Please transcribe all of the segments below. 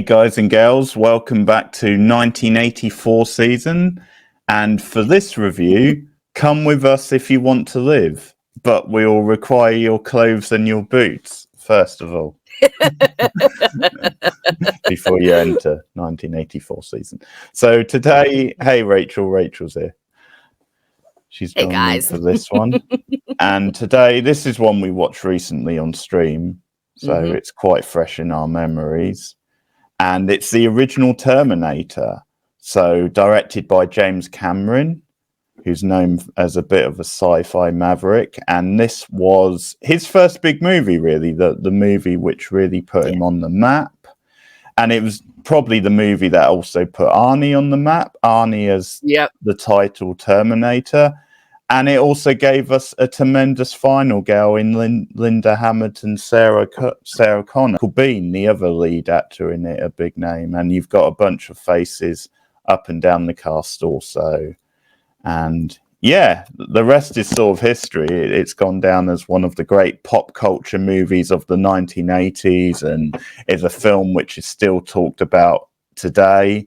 guys and girls, welcome back to 1984 season. And for this review, come with us if you want to live, but we will require your clothes and your boots, first of all, before you enter 1984 season. So today, hey Rachel, Rachel's here. She's joined me for this one. And today, this is one we watched recently on stream, so it's quite fresh in our memories. And it's the original Terminator, so directed by James Cameron, who's known as a bit of a sci-fi maverick. And this was his first big movie, really, the movie which really put him on the map. And it was probably the movie that also put Arnie on the map, Arnie as the title Terminator. And it also gave us a tremendous final girl in Linda Hamilton, Sarah Connor, Bean, the other lead actor in it, a big name. And you've got a bunch of faces up and down the cast also. And yeah, the rest is sort of history. It's gone down as one of the great pop culture movies of the 1980s and is a film which is still talked about today.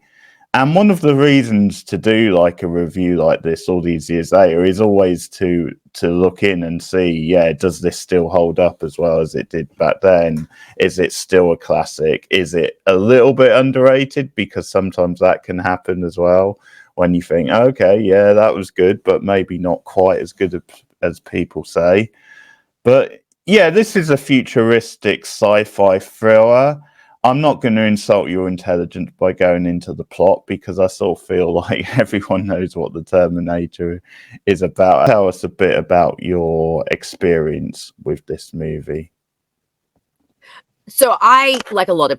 And one of the reasons to do like a review like this all these years later is always to look in and see, does this still hold up as well as it did back then? Is it still a classic? Is it a little bit underrated? Because sometimes that can happen as well when you think, okay, that was good, but maybe not quite as good as people say. But yeah, this is a futuristic sci-fi thriller. I'm not going to insult your intelligence by going into the plot because I sort of feel like everyone knows what the Terminator is about. Tell us a bit about your experience with this movie. So I, like a lot of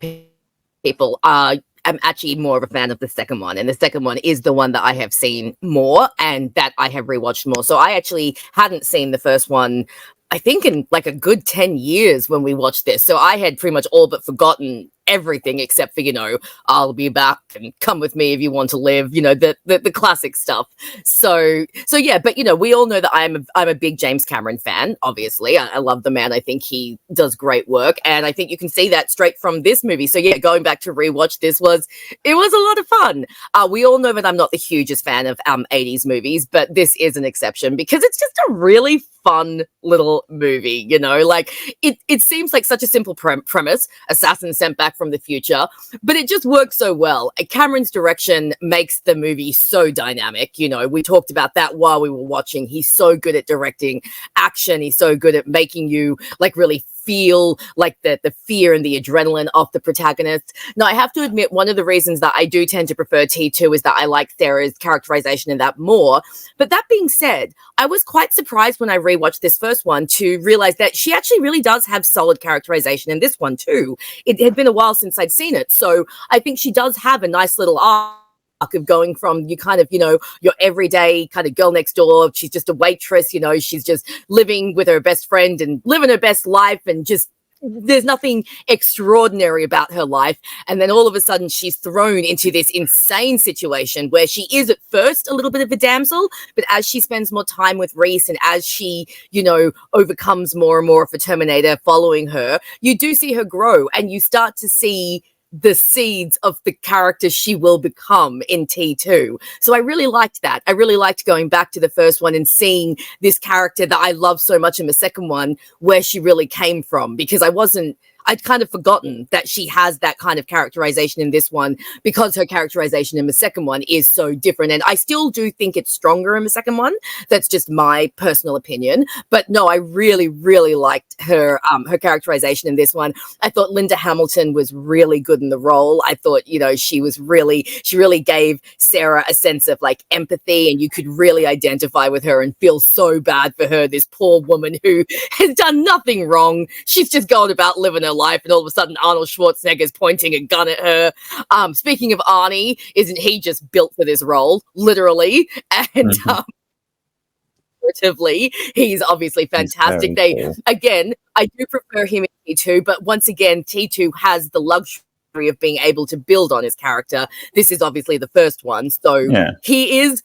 people, I'm actually more of a fan of the second one. And the second one is the one that I have seen more and that I have rewatched more. So I actually hadn't seen the first one, I think, in like a good 10 years when we watched this. So I had pretty much all but forgotten everything except for, I'll be back and come with me if you want to live, the classic stuff. So yeah, but we all know that I'm a big James Cameron fan, obviously. I love the man. I think he does great work. And I think you can see that straight from this movie. So yeah, going back to rewatch this was a lot of fun. We all know that I'm not the hugest fan of 80s movies, but this is an exception because it's just a really fun little movie, like it seems like such a simple premise, assassin sent back from the future, but it just works so well. Cameron's direction makes the movie so dynamic. We talked about that while we were watching. He's so good at directing action. He's so good at making you like really feel like the fear and the adrenaline of the protagonist. Now, I have to admit, one of the reasons that I do tend to prefer T2 is that I like Sarah's characterization in that more. But that being said, I was quite surprised when I rewatched this first one to realize that she actually really does have solid characterization in this one too. It had been a while since I'd seen it. So I think she does have a nice little arc of going from you kind of, your everyday kind of girl next door. She's just a waitress, she's just living with her best friend and living her best life and just there's nothing extraordinary about her life. And then all of a sudden she's thrown into this insane situation where she is at first a little bit of a damsel, but as she spends more time with Reese and as she, overcomes more and more of a Terminator following her, you do see her grow and you start to see the seeds of the character she will become in T2. So I really liked that. I really liked going back to the first one and seeing this character that I love so much in the second one, where she really came from, because I'd kind of forgotten that she has that kind of characterization in this one because her characterization in the second one is so different. And I still do think it's stronger in the second one. That's just my personal opinion. But no, I really, really liked her characterization in this one. I thought Linda Hamilton was really good in the role. I thought, she really gave Sarah a sense of like empathy, and you could really identify with her and feel so bad for her, this poor woman who has done nothing wrong. She's just going about living her life, and all of a sudden Arnold Schwarzenegger is pointing a gun at her. Speaking of Arnie, isn't he just built for this role, literally? And he's obviously fantastic. Again, I do prefer him in T2, but once again, T2 has the luxury of being able to build on his character. This is obviously the first one, so he is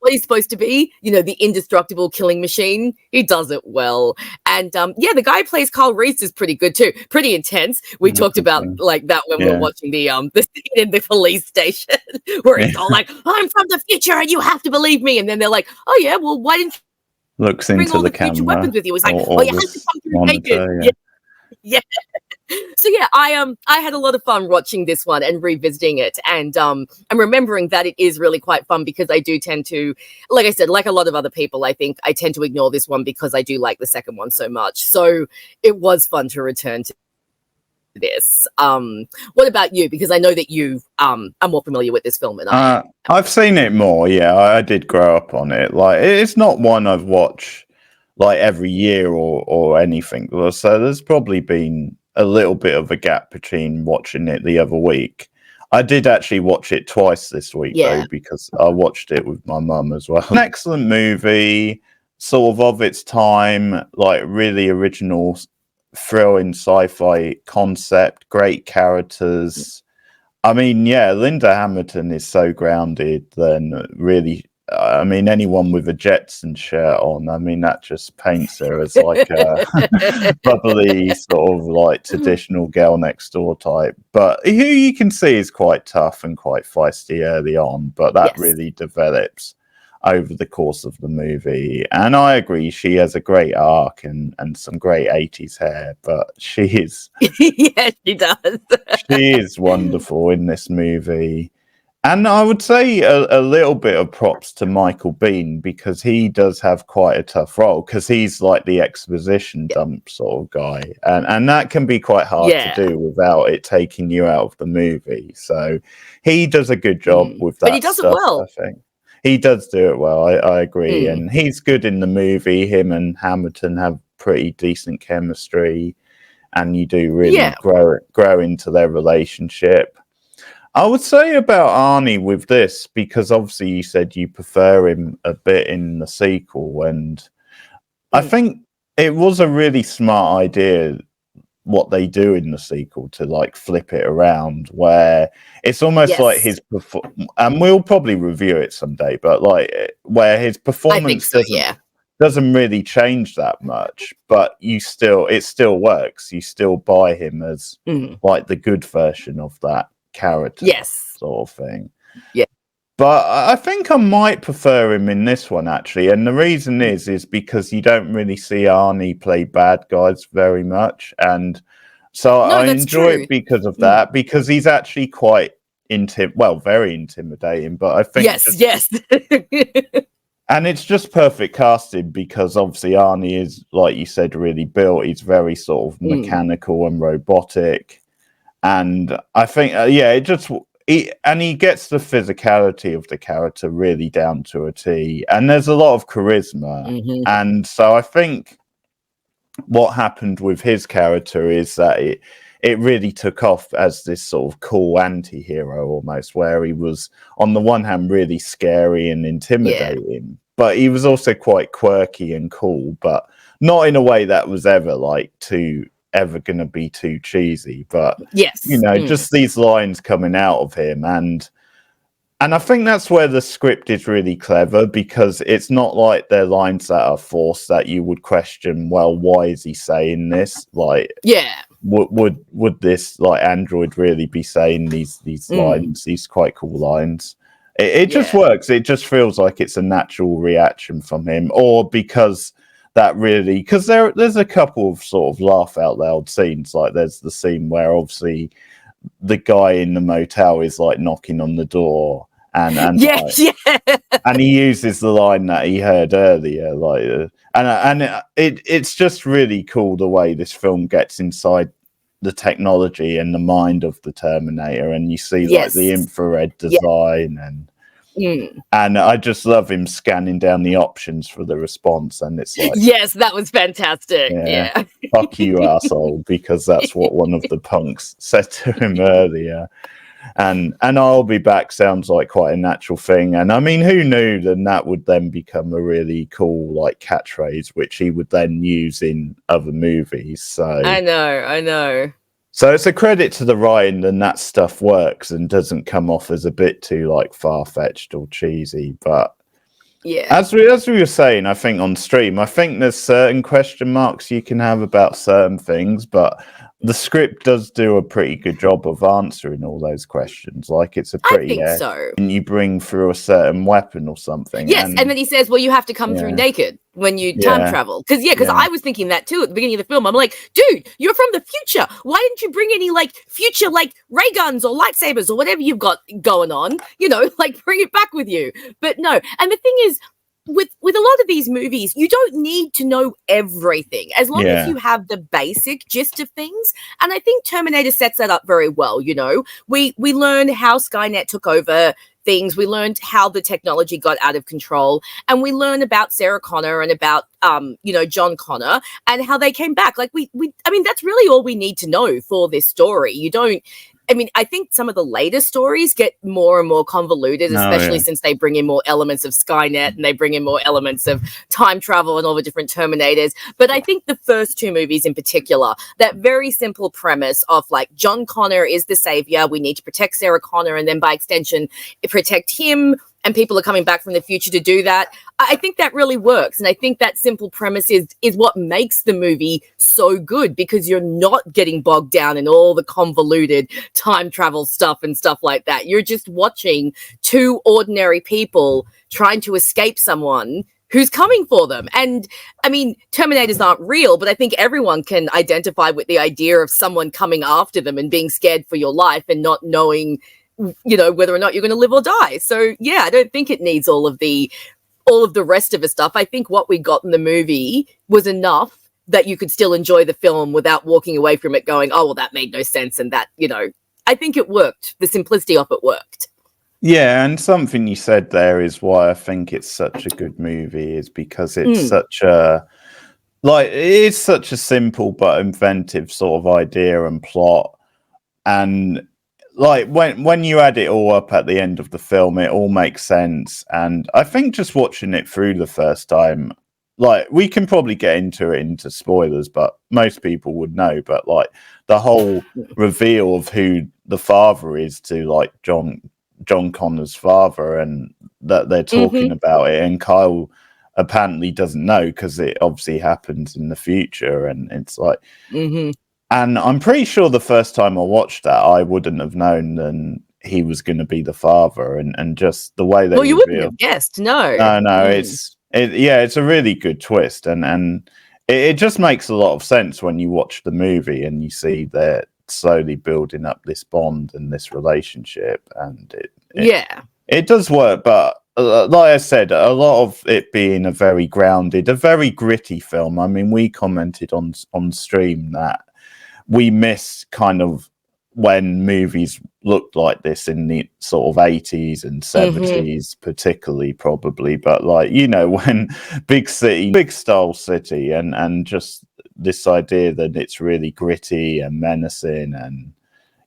what he's supposed to be, the indestructible killing machine. He does it well. And the guy who plays Carl Reese is pretty good too. Pretty intense. We talked about like that when we were watching the scene in the police station where he's all like, "I'm from the future and you have to believe me." And then they're like, "Oh yeah, well, why didn't you looks bring into all the future camera weapons with you?" He's like, or "Well, you have to come through naked." Yeah. So yeah, I had a lot of fun watching this one and revisiting it, and I'm remembering that it is really quite fun because I do tend to, like I said, like a lot of other people, I think I tend to ignore this one because I do like the second one so much. So it was fun to return to this. What about you? Because I know that you are more familiar with this film than I am. I've seen it more. Yeah, I did grow up on it. Like, it's not one I've watched like every year or anything. So there's probably been a little bit of a gap between watching it the other week. I did actually watch it twice this week though, because I watched it with my mum as well. An excellent movie, sort of its time, like really original, thrilling sci-fi concept, great characters. I mean, yeah, Linda Hamilton is so grounded. Then really, I mean, anyone with a Jetson shirt on, I mean, that just paints her as like a bubbly sort of like traditional girl next door type. But who you can see is quite tough and quite feisty early on, but that really develops over the course of the movie. And I agree, she has a great arc and some great 80s hair, but she is yes, she does. she is wonderful in this movie. And I would say a little bit of props to Michael Biehn, because he does have quite a tough role, because he's like the exposition dump sort of guy. And that can be quite hard to do without it taking you out of the movie. So he does a good job with that. But he does it well. I think he does do it well. I agree. And he's good in the movie. Him and Hamilton have pretty decent chemistry, and you do really grow into their relationship. I would say about Arnie with this, because obviously you said you prefer him a bit in the sequel, and I think it was a really smart idea what they do in the sequel to like flip it around, where it's almost like his and we'll probably review it someday, but like where his performance doesn't really change that much, but it still works. You still buy him as like the good version of that character, sort of thing. But I think I might prefer him in this one, actually, and the reason is because you don't really see Arnie play bad guys very much, and so I enjoy it because of that, because he's actually quite very intimidating. But I think and it's just perfect casting, because obviously Arnie is, like you said, really built. He's very sort of mechanical and robotic. And I think, he gets the physicality of the character really down to a T. And there's a lot of charisma. And so I think what happened with his character is that it really took off as this sort of cool anti-hero almost, where he was, on the one hand, really scary and intimidating, but he was also quite quirky and cool, but not in a way that was ever like ever going to be too cheesy, but just these lines coming out of him, and I think that's where the script is really clever, because it's not like they're lines that are forced that you would question, well, why is he saying this? Like, would this like android really be saying these lines, these quite cool lines? It just works. It just feels like it's a natural reaction from him, or because there's a couple of sort of laugh out loud scenes. Like there's the scene where obviously the guy in the motel is like knocking on the door, and and he uses the line that he heard earlier, like it's just really cool the way this film gets inside the technology and the mind of the Terminator, and you see like the infrared design and I just love him scanning down the options for the response, and it's like, that was fantastic. Fuck you, asshole, because that's what one of the punks said to him earlier. And I'll be back sounds like quite a natural thing, and I mean, who knew that would then become a really cool like catchphrase, which he would then use in other movies. So I know. So it's a credit to the writing, and that stuff works and doesn't come off as a bit too like far-fetched or cheesy. But Yeah. As we were saying, I think on stream, I think there's certain question marks you can have about certain things, but the script does do a pretty good job of answering all those questions. Like, it's a pretty, I think so. And you bring through a certain weapon or something. Yes, and then he says, well, you have to come through naked when you time travel. Because I was thinking that too at the beginning of the film. I'm like, dude, you're from the future. Why didn't you bring any like future like ray guns or lightsabers or whatever you've got going on? You know, like bring it back with you. But no. And the thing is, with a lot of these movies, you don't need to know everything as long as you have the basic gist of things. And I think Terminator sets that up very well. You know, we learn how Skynet took over things. We learned how the technology got out of control, and we learn about Sarah Connor and about John Connor and how they came back. Like I mean, that's really all we need to know for this story. You don't. I mean, I think some of the later stories get more and more convoluted, especially since they bring in more elements of Skynet and they bring in more elements of time travel and all the different Terminators. But I think the first two movies in particular, that very simple premise of like John Connor is the savior, we need to protect Sarah Connor, and then by extension, protect him, and people are coming back from the future to do that. I think that really works. And I think that simple premise is what makes the movie so good, because you're not getting bogged down in all the convoluted time travel stuff and stuff like that. You're just watching two ordinary people trying to escape someone who's coming for them. And I mean, Terminators aren't real, but I think everyone can identify with the idea of someone coming after them and being scared for your life and not knowing, you know, whether or not you're going to live or die. So yeah, I don't think it needs all of the rest of the stuff. I think what we got in the movie was enough that you could still enjoy the film without walking away from it going, oh, well, that made no sense. And that, you know, I think it worked. The simplicity of it worked. Yeah, and something you said there is why I think it's such a good movie, is because it's such a simple but inventive sort of idea and plot. And like when you add it all up at the end of the film, it all makes sense. And I think just watching it through the first time, like, we can probably get into spoilers, but most people would know. But like the whole reveal of who the father is to like John Connor's father, and that they're talking about it, and Kyle apparently doesn't know because it obviously happens in the future, and it's like. And I'm pretty sure the first time I watched that, I wouldn't have known that he was going to be the father, and just the way they. Well, you wouldn't have guessed, no. No, it's a really good twist, and it just makes a lot of sense when you watch the movie and you see they're slowly building up this bond and this relationship, and it does work, but. Like I said, a lot of it being a very grounded, a very gritty film. I mean, we commented on stream that we miss kind of when movies looked like this in the sort of 80s and 70s, particularly, probably. But like, you know, when big style city, and just this idea that it's really gritty and menacing, and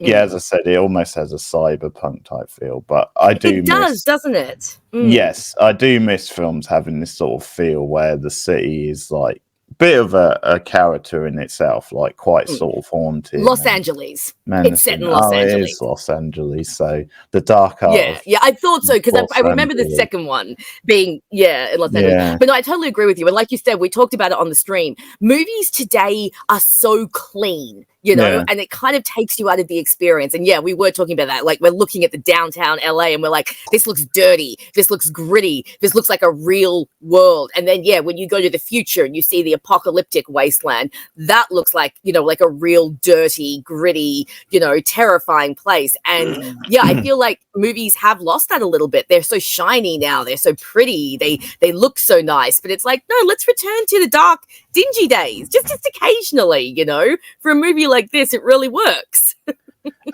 as I said, it almost has a cyberpunk type feel. But it does, doesn't it? Yes, I do miss films having this sort of feel where the city is like bit of a character in itself, like quite sort of haunted. Los Angeles. Menacing. It's set in Los Angeles. It is Los Angeles, so the dark art. Yeah, I thought so, because I remember the second one being, in Los Angeles. But no, I totally agree with you. And like you said, we talked about it on the stream. Movies today are so clean. You know, and it kind of takes you out of the experience. And we were talking about that. Like, we're looking at the downtown LA and we're like, this looks dirty. This looks gritty. This looks like a real world. And then, when you go to the future and you see the apocalyptic wasteland, that looks like, you know, like a real dirty, gritty, you know, terrifying place. And I feel like movies have lost that a little bit. They're so shiny now. They're so pretty. They look so nice. But it's like, no, let's return to the dark, dingy days, just occasionally, you know. For a movie like this, it really works.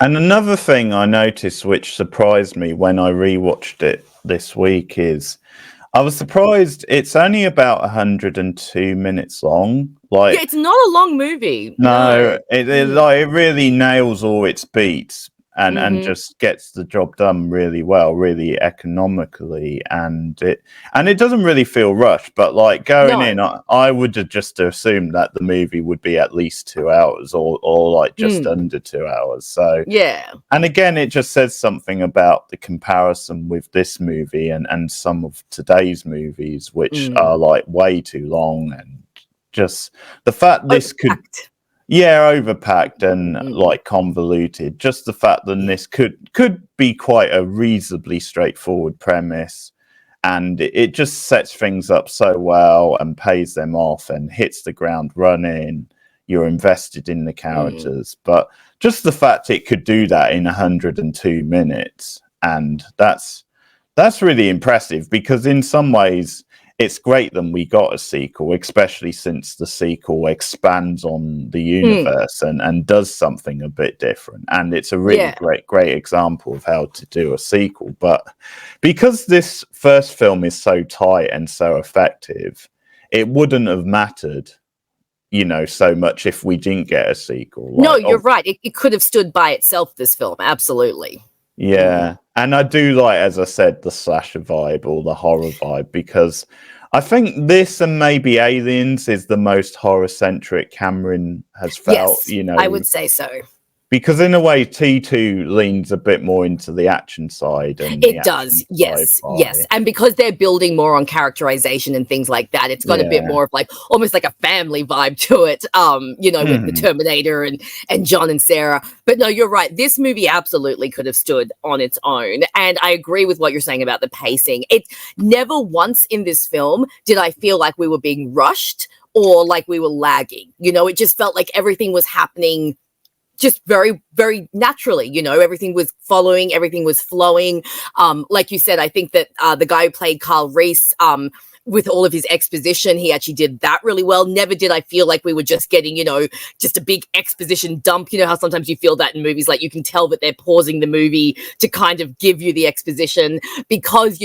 And another thing I noticed, which surprised me when I rewatched it this week, is I was surprised it's only about 102 minutes long. Like, it's not a long movie. No, it really nails all its beats. and just gets the job done really well, really economically, and it doesn't really feel rushed. But like going in, I would have just assumed that the movie would be at least 2 hours or like just under 2 hours. So yeah. And again, it just says something about the comparison with this movie and some of today's movies, which are like way too long, and just the fact this overpacked. Overpacked and like convoluted. Just the fact that this could be quite a reasonably straightforward premise, and it just sets things up so well and pays them off and hits the ground running. You're invested in the characters, but just the fact it could do that in 102 minutes, and that's really impressive, because in some ways it's great that we got a sequel, especially since the sequel expands on the universe and does something a bit different. And it's a really great example of how to do a sequel. But because this first film is so tight and so effective, it wouldn't have mattered, so much if we didn't get a sequel. No, you're right. It could have stood by itself, this film. Absolutely. Yeah. And I do like, as I said, the slasher vibe or the horror vibe, because I think this and maybe Aliens is the most horror-centric Cameron has felt, I would say so. Because in a way, T2 leans a bit more into the action side. And it does, yes. And because they're building more on characterization and things like that, it's got a bit more of like almost like a family vibe to it, with the Terminator and John and Sarah. But no, you're right. This movie absolutely could have stood on its own. And I agree with what you're saying about the pacing. It never once in this film did I feel like we were being rushed or like we were lagging. It just felt like everything was happening just very, very naturally. Everything was following, everything was flowing. Like you said, I think that the guy who played Carl Reese, with all of his exposition, he actually did that really well. Never did I feel like we were just getting, just a big exposition dump. How sometimes you feel that in movies, like you can tell that they're pausing the movie to kind of give you the exposition because,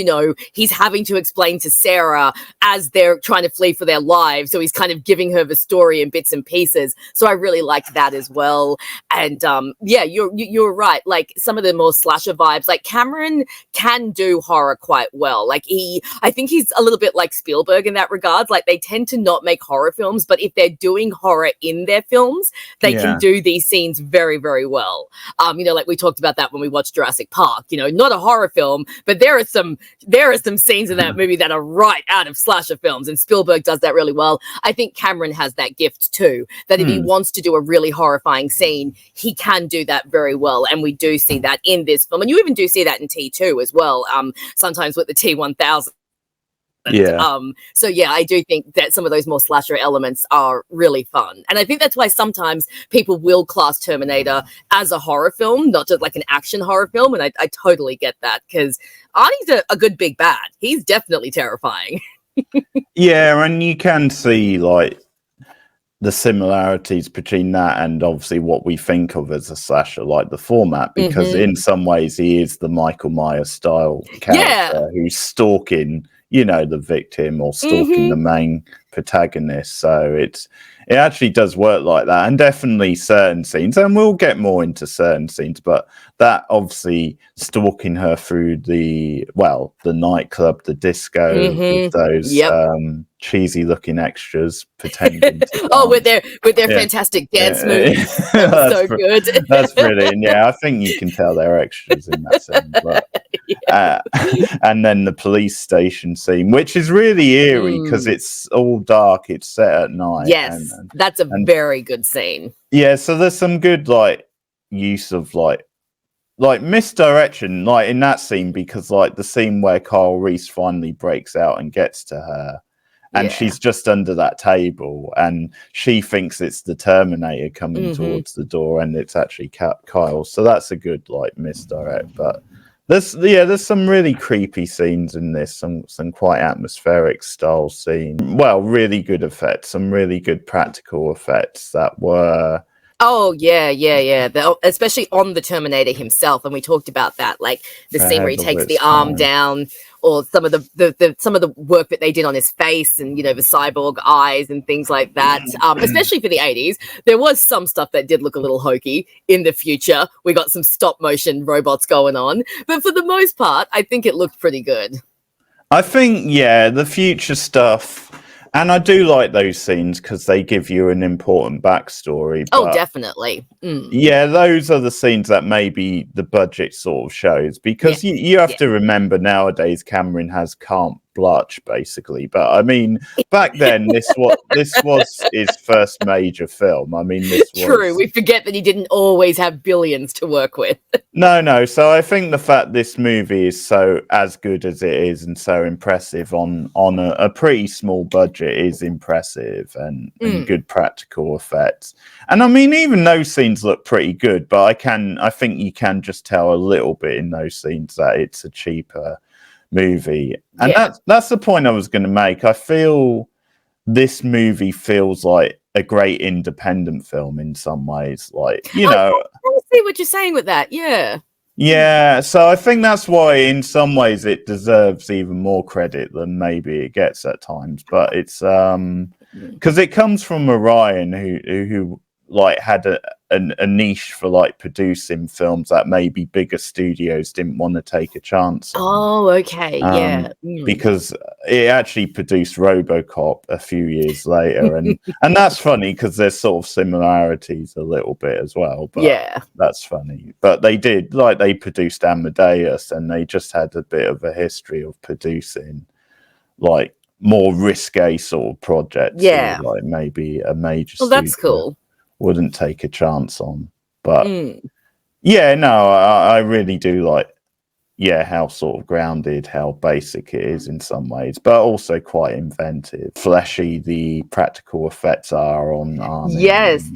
he's having to explain to Sarah as they're trying to flee for their lives. So he's kind of giving her the story in bits and pieces. So I really liked that as well. And you're right. Like some of the more slasher vibes, like Cameron can do horror quite well. Like I think he's a little bit like Spielberg in that regard. Like they tend to not make horror films, but if they're doing horror in their films, they can do these scenes very, very well. Like we talked about that when we watched Jurassic Park, not a horror film, but there are some scenes in that movie that are right out of slasher films, and Spielberg does that really well. I think Cameron has that gift too, that if he wants to do a really horrifying scene, he can do that very well. And we do see that in this film. And you even do see that in T2 as well, sometimes with the T-1000. So I do think that some of those more slasher elements are really fun. And I think that's why sometimes people will class Terminator as a horror film, not just like an action horror film. And I totally get that, because Arnie's a good big bad. He's definitely terrifying. Yeah, and you can see like the similarities between that and obviously what we think of as a slasher, like the format, because in some ways he is the Michael Myers style character who's stalking the victim or stalking the main protagonist. So it actually does work like that, and definitely certain scenes, and we'll get more into certain scenes, but that obviously stalking her through the nightclub, the disco, with those cheesy looking extras pretending to with their fantastic dance moves. So good. That's brilliant. I think you can tell they're extras in that scene. But and then the police station scene, which is really eerie because it's all dark, it's set at night. Yes, that's a very good scene. So there's some good like use of like misdirection like in that scene, because like the scene where Carl Reese finally breaks out and gets to her, and she's just under that table, and she thinks it's the Terminator coming towards the door, and it's actually Kyle. So that's a good like misdirect. But there's some really creepy scenes in this, some quite atmospheric style scene. Well, really good effects, some really good practical effects that were Oh yeah. Especially on the Terminator himself, and we talked about that, like the scene where he ahead of takes the its arm time. down, or some of the some of the work that they did on his face, and the cyborg eyes and things like that. Especially for the 80s, there was some stuff that did look a little hokey. In the future, we got some stop motion robots going on, but for the most part, I think it looked pretty good. I think, yeah, the future stuff, and I do like those scenes because they give you an important backstory. Oh, But definitely. yeah, those are the scenes that maybe the budget sort of shows, because Yeah. you have Yeah. to remember nowadays Cameron has carte blanche basically. But I mean, back then this was his first major film. I mean, this True. was We forget that he didn't always have billions to work with. no. So I think the fact this movie is so as good as it is and so impressive on a pretty small budget is impressive, and good practical effects. And I mean, even those scenes look pretty good, but I think you can just tell a little bit in those scenes that it's a cheaper movie. And that's the point I was going to make. I feel this movie feels like a great independent film in some ways. Like, I see what you're saying with that. Yeah. yeah, so I think that's why in some ways it deserves even more credit than maybe it gets at times. But it's because it comes from Orion, who like had a niche for like producing films that maybe bigger studios didn't want to take a chance on. Oh, okay. Yeah. Because it actually produced RoboCop a few years later, and that's funny because there's sort of similarities a little bit as well. But Yeah. that's funny. But they did, like, they produced Amadeus, and they just had a bit of a history of producing like more risque sort of projects. Yeah. Like maybe a major Well, that's studio cool. wouldn't take a chance on. But yeah, no, I really do like, yeah, how sort of grounded, how basic it is in some ways, but also quite inventive. Fleshy the practical effects are on Arnold. Yes.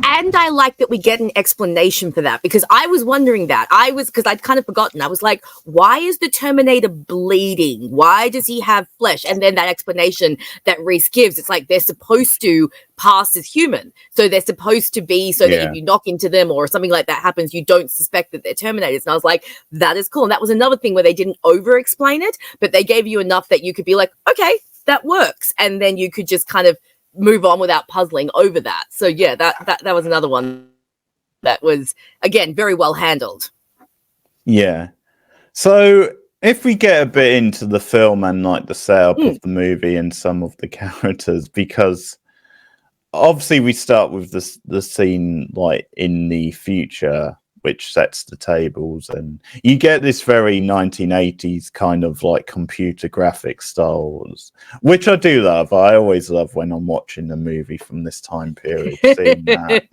And I like that we get an explanation for that, because I was wondering that. Because I'd kind of forgotten. I was like, why is the Terminator bleeding? Why does he have flesh? And then that explanation that Reese gives, it's like they're supposed to pass as human. So they're supposed to be that if you knock into them or something like that happens, you don't suspect that they're Terminators. And I was like, that is cool. And that was another thing where they didn't over explain it, but they gave you enough that you could be like, okay, that works. And then you could just kind of move on without puzzling over that. So yeah, that was another one that was, again, very well handled. Yeah. So if we get a bit into the film and like the setup of the movie and some of the characters, because obviously we start with the scene like in the future, which sets the tables, and you get this very 1980s kind of like computer graphic styles, which I do love. I always love when I'm watching a movie from this time period, seeing that.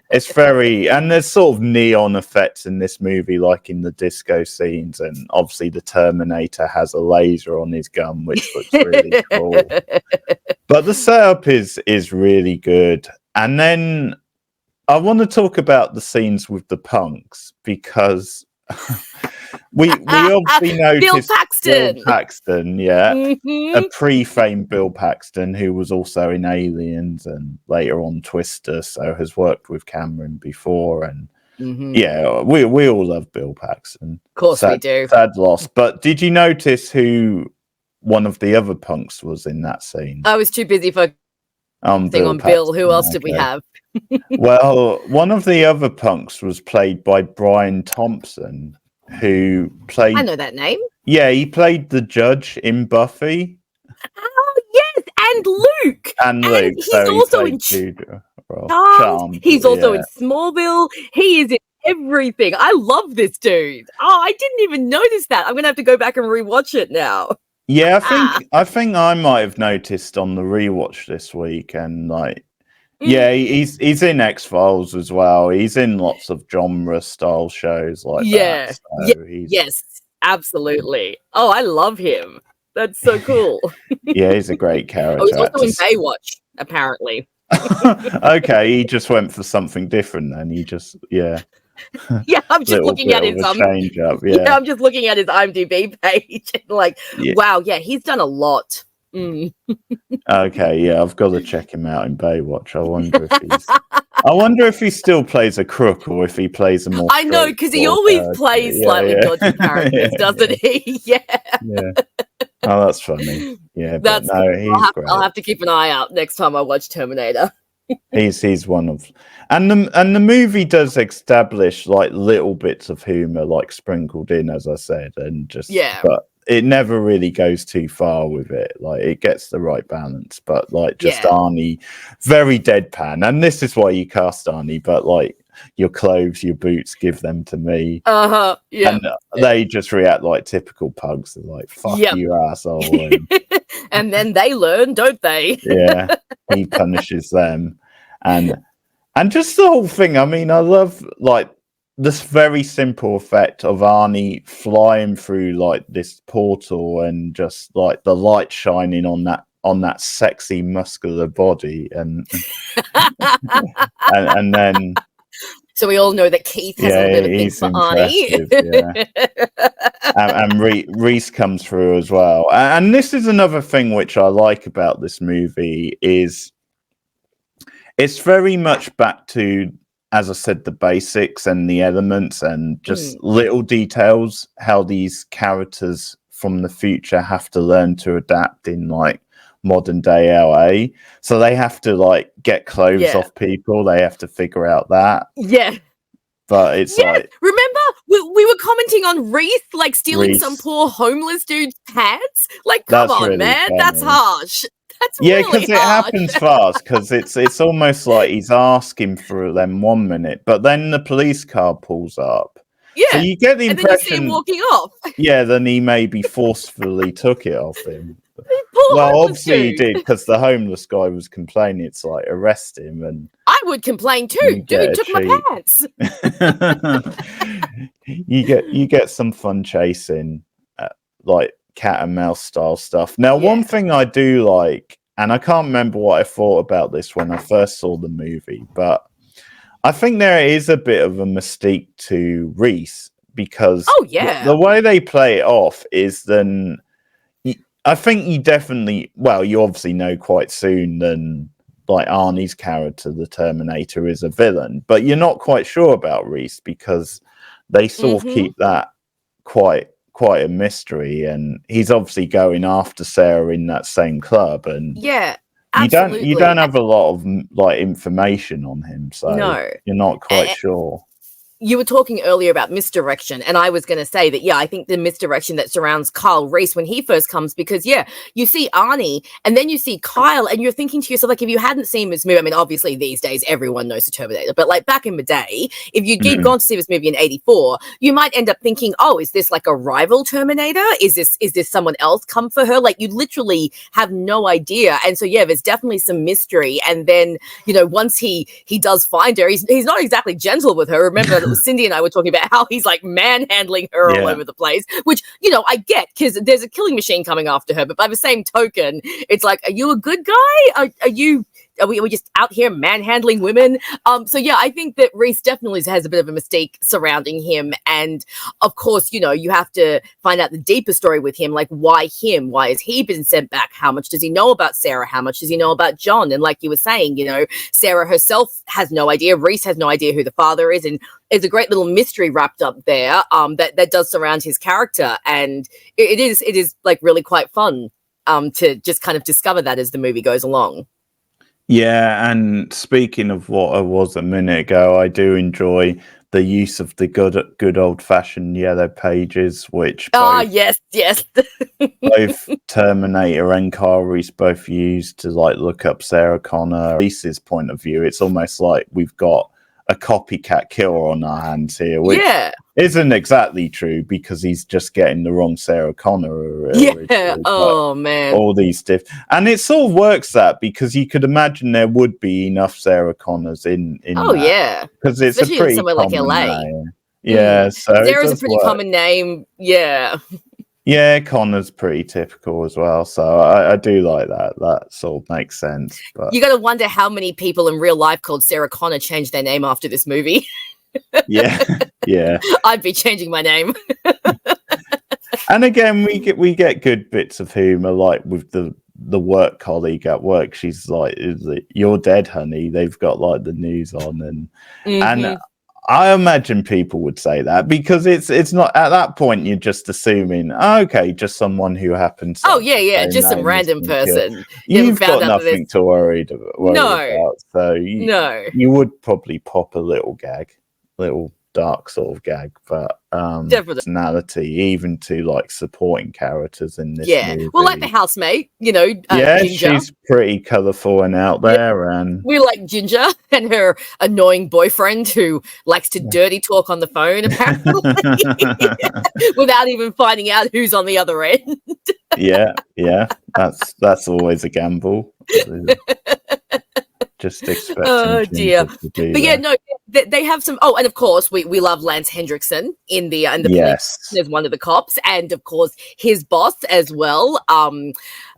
It's very, and there's sort of neon effects in this movie, like in the disco scenes, and obviously the Terminator has a laser on his gun, which looks really cool. But the setup is really good. And then I want to talk about the scenes with the punks, because we obviously noticed Bill Paxton, a pre-famed Bill Paxton, who was also in Aliens and later on Twister, so has worked with Cameron before. And yeah, we all love Bill Paxton. Of course we do. Sad loss. But did you notice who one of the other punks was in that scene? I was too busy focusing on Bill. Who else did we have? Well, one of the other punks was played by Brian Thompson, who played... I know that name. Yeah, he played the judge in Buffy. Oh, yes, and Luke. And Luke. He's also in Charmed. He's also in Smallville. He is in everything. I love this dude. Oh, I didn't even notice that. I'm going to have to go back and rewatch it now. Yeah, I think I might have noticed on the rewatch this week, and like, yeah, he's in X-Files as well. He's in lots of genre style shows like that. So yes, absolutely. Oh, I love him. That's so cool. Yeah, he's a great character. Oh, he's also in Baywatch, apparently. Okay, he just went for something different then. He just, yeah, I'm just looking at his change up. I'm just looking at his IMDb page and like, wow, yeah, he's done a lot. Mm. Okay, yeah, I've got to check him out in Baywatch. I wonder if he still plays a crook or if he plays a more. I know, because he always plays slightly dodgy characters, doesn't he? Yeah. Oh, that's funny. Yeah, but no, he's great. I'll have to keep an eye out next time I watch Terminator. He's one of, and the movie does establish like little bits of humor like sprinkled in, as I said, and just but it never really goes too far with it. Like it gets the right balance, but like just Arnie, very deadpan, and this is why you cast Arnie. But like your clothes, your boots, give them to me. Yeah, and they just react like typical pugs. They're like, "Fuck you, asshole," and then they learn, don't they? Yeah, he punishes them. And just the whole thing. I mean, I love like this very simple effect of Arnie flying through like this portal and just like the light shining on that sexy muscular body and and then so we all know that Keith has a little bit of a thing for Arnie. and Reese comes through as well. And this is another thing which I like about this movie is it's very much back to, as I said, the basics and the elements and just little details, how these characters from the future have to learn to adapt in like modern day LA. So they have to like get clothes off people. They have to figure out that. Yeah. But it's like... Remember, we were commenting on Reese, like stealing some poor homeless dude's pants? Like, come on, really man. Funny. That's harsh. Yeah, because it happens fast. Because it's almost like he's asking for them 1 minute, but then the police car pulls up. Yeah, so you get the impression. And then you see him walking off. Yeah, then he maybe forcefully took it off him. Well, obviously he did because the homeless guy was complaining. It's like arrest him, and I would complain too. Dude took my pants. you get some fun chasing, like cat and mouse style stuff. Now, one thing I do like, and I can't remember what I thought about this when I first saw the movie, but I think there is a bit of a mystique to Reese because the way they play it off is then I think you definitely, well, you obviously know quite soon then like Arnie's character, the Terminator, is a villain, but you're not quite sure about Reese because they sort of keep that quite a mystery, and he's obviously going after Sarah in that same club, and absolutely. you don't have a lot of like information on him, so you're not quite sure. You were talking earlier about misdirection, and I was going to say that, I think the misdirection that surrounds Kyle Reese when he first comes, because, you see Arnie, and then you see Kyle, and you're thinking to yourself, like, if you hadn't seen this movie, I mean, obviously these days everyone knows the Terminator, but, like, back in the day, if you'd gone to see this movie in 84, you might end up thinking, oh, is this, like, a rival Terminator? Is this someone else come for her? Like, you literally have no idea, and so, there's definitely some mystery, and then, once he does find her, he's not exactly gentle with her. Remember, Cindy and I were talking about how he's like manhandling her all over the place, which, I get because there's a killing machine coming after her. But by the same token, it's like, are you a good guy? Are we just out here manhandling women? I think that Reese definitely has a bit of a mystique surrounding him. And of course, you have to find out the deeper story with him. Like, why him? Why has he been sent back? How much does he know about Sarah? How much does he know about John? And like you were saying, Sarah herself has no idea. Reese has no idea who the father is. And it's a great little mystery wrapped up there that does surround his character. And it is like really quite fun to just kind of discover that as the movie goes along. Yeah, and speaking of what I was a minute ago, I do enjoy the use of the good old-fashioned yellow pages, which yes. both Terminator and Kyle Reese both use to like look up Sarah Connor. Reese's point of view, it's almost like we've got a copycat killer on our hands here, which isn't exactly true because he's just getting the wrong Sarah Connor. Oh man, all these and it sort of works that because you could imagine there would be enough Sarah Connors in because it's especially a pretty somewhere like LA. Name. So Sarah's a pretty common name. Yeah, Connor's pretty typical as well, so I do like that. That sort of makes sense. But you got to wonder how many people in real life called Sarah Connor changed their name after this movie. Yeah. I'd be changing my name. And again, we get good bits of humor, like with the the work colleague at work. She's like, "You're dead, honey." They've got like the news on, and I imagine people would say that because it's not at that point. You're just assuming, okay, just someone who happens. Just some random person. You've got nothing to worry about. So you would probably pop a little dark sort of gag, but personality even to like supporting characters in this movie. Well, like the housemate, Ginger. She's pretty colourful and out there, and we like Ginger and her annoying boyfriend who likes to dirty talk on the phone apparently without even finding out who's on the other end. That's always a gamble. Just expecting. Oh dear! They have some. Oh, and of course, we love Lance Hendrickson in the police as one of the cops, and of course his boss as well. I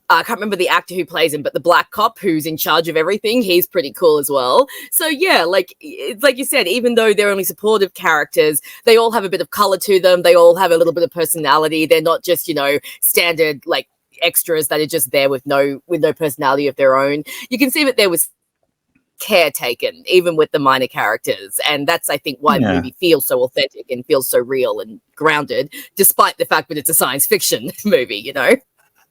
can't remember the actor who plays him, but the black cop who's in charge of everything, he's pretty cool as well. So yeah, it's like you said, even though they're only supportive characters, they all have a bit of color to them. They all have a little bit of personality. They're not just standard like extras that are just there with no personality of their own. You can see that there was care taken even with the minor characters, and that's I think why the movie feels so authentic and feels so real and grounded, despite the fact that it's a science fiction movie.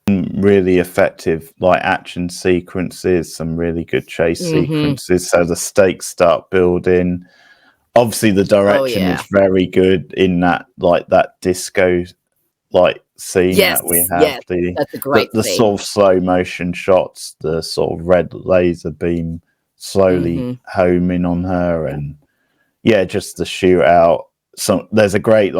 Really effective like action sequences, some really good chase sequences, so the stakes start building. Obviously the direction is very good in that disco like scene that we have. That's a great the sort of slow motion shots, the sort of red laser beam slowly homing on her, and just the shootout. So there's a great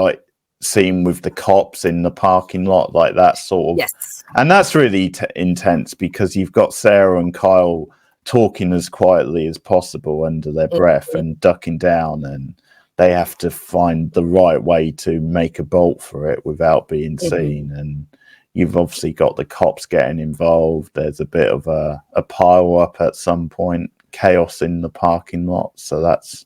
scene with the cops in the parking lot, like that sort of, and that's really intense because you've got Sarah and Kyle talking as quietly as possible under their breath and ducking down, and they have to find the right way to make a bolt for it without being seen. And you've obviously got the cops getting involved. There's a bit of a pile up at some point, chaos in the parking lot. So that's